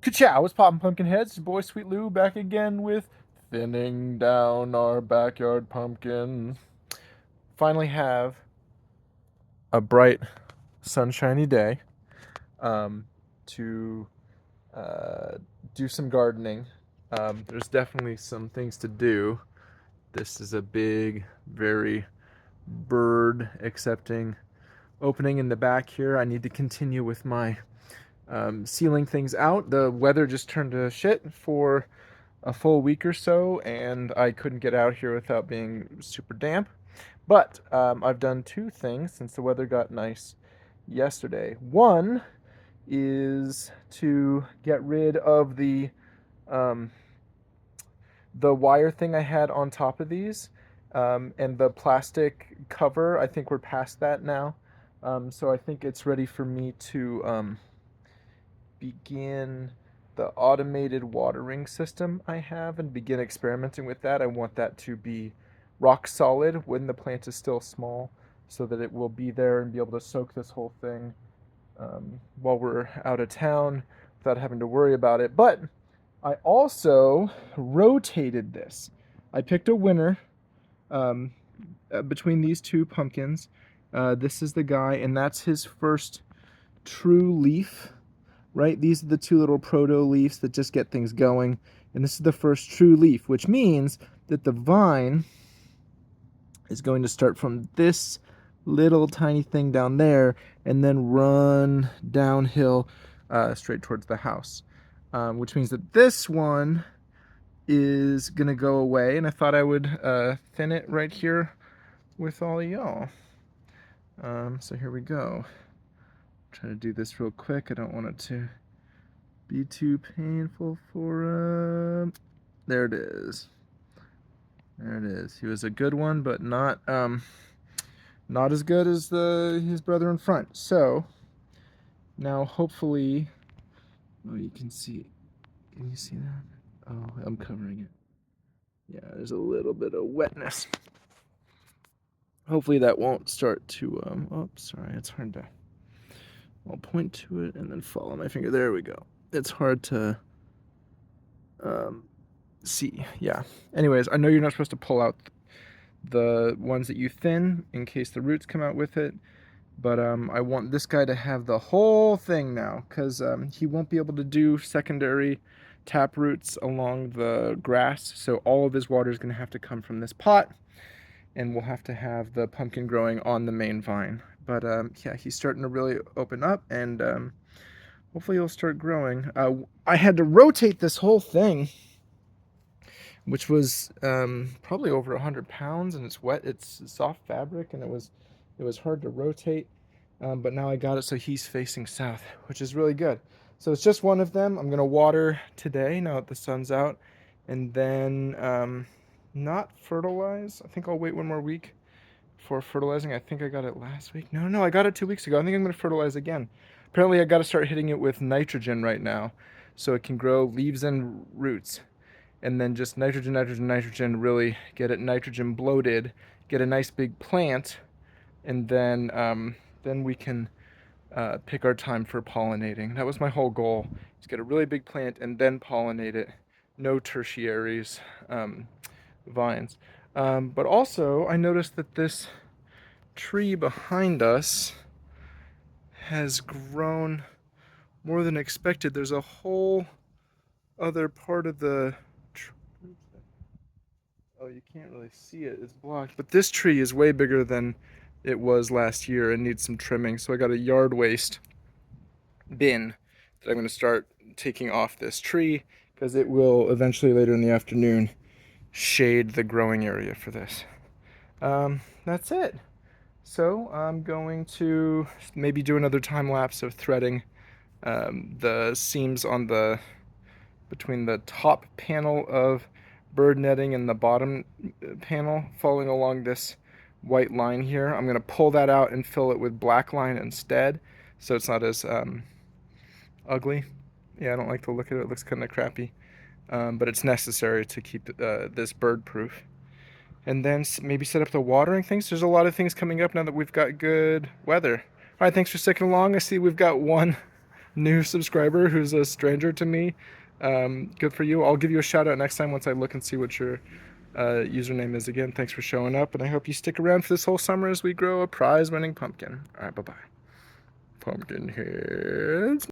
Ka-chow, what's poppin' pumpkin heads? Your boy Sweet Lou back again with thinning down our backyard pumpkin. Finally have a bright, sunshiny day um, to uh, do some gardening. There's definitely some things to do. This is a big, very bird accepting opening in the back here. I need to continue with my sealing things out. The weather just turned to shit for a full week or so, and I couldn't get out here without being super damp. But I've done two things since the weather got nice yesterday. One is to get rid of um, the wire thing I had on top of these, and the plastic cover. I think we're past that now. So I think it's ready for me to begin the automated watering system I have and begin experimenting with that. I want that to be rock solid when the plant is still small so that it will be there and be able to soak this whole thing while we're out of town without having to worry about it. But I also rotated this. I picked a winner um, between these two pumpkins. This is the guy, and that's his first true leaf, right? These are the two little proto leaves that just get things going. And this is the first true leaf, which means that the vine is going to start from this little tiny thing down there and then run downhill straight towards the house. Which means that this one is going to go away. And I thought I would thin it right here with all of y'all. So here we go. Try to do this real quick. I don't want it to be too painful for him. There it is. There it is. He was a good one, but not as good as his brother in front. So now hopefully, oh, you can see. Can you see that? Oh, I'm covering it. Yeah, there's a little bit of wetness. Hopefully that won't start to oh, sorry, it's hard to. I'll point to it and then follow my finger. There we go. It's hard to see. Yeah. Anyways, I know you're not supposed to pull out the ones that you thin in case the roots come out with it, but I want this guy to have the whole thing now because he won't be able to do secondary tap roots along the grass, so all of his water is going to have to come from this pot, and we'll have to have the pumpkin growing on the main vine. But yeah, he's starting to really open up, and hopefully he'll start growing. I had to rotate this whole thing, which was probably over 100 pounds, and it's wet. It's soft fabric, and it was hard to rotate. But now I got it so he's facing south, which is really good. So it's just one of them. I'm gonna water today now that the sun's out, and then not fertilize. I think I'll wait one more week for fertilizing. I think I got it last week. No, I got it 2 weeks ago. I think I'm gonna fertilize again. Apparently, I got to start hitting it with nitrogen right now, so it can grow leaves and roots. And then just nitrogen, really get it nitrogen bloated, get a nice big plant, and then we can pick our time for pollinating. That was my whole goal, is get a really big plant and then pollinate it. No tertiaries, vines. But also, I noticed that this tree behind us has grown more than expected. There's a whole other part of the oh, you can't really see it, it's blocked. But this tree is way bigger than it was last year and needs some trimming. So I got a yard waste bin that I'm going to start taking off this tree because it will eventually later in the afternoon shade the growing area for this. That's it. So I'm going to maybe do another time lapse of threading the seams on the between the top panel of bird netting and the bottom panel following along this white line here. I'm going to pull that out and fill it with black line instead, so it's not as ugly. Yeah, I don't like the look of it. It looks kind of crappy, but it's necessary to keep this bird proof. And then maybe set up the watering things. There's a lot of things coming up now that we've got good weather. All right, thanks for sticking along. I see we've got one new subscriber who's a stranger to me. Good for you. I'll give you a shout out next time once I look and see what your username is again. Thanks for showing up, and I hope you stick around for this whole summer as we grow a prize-winning pumpkin. All right, bye-bye. Pumpkin heads.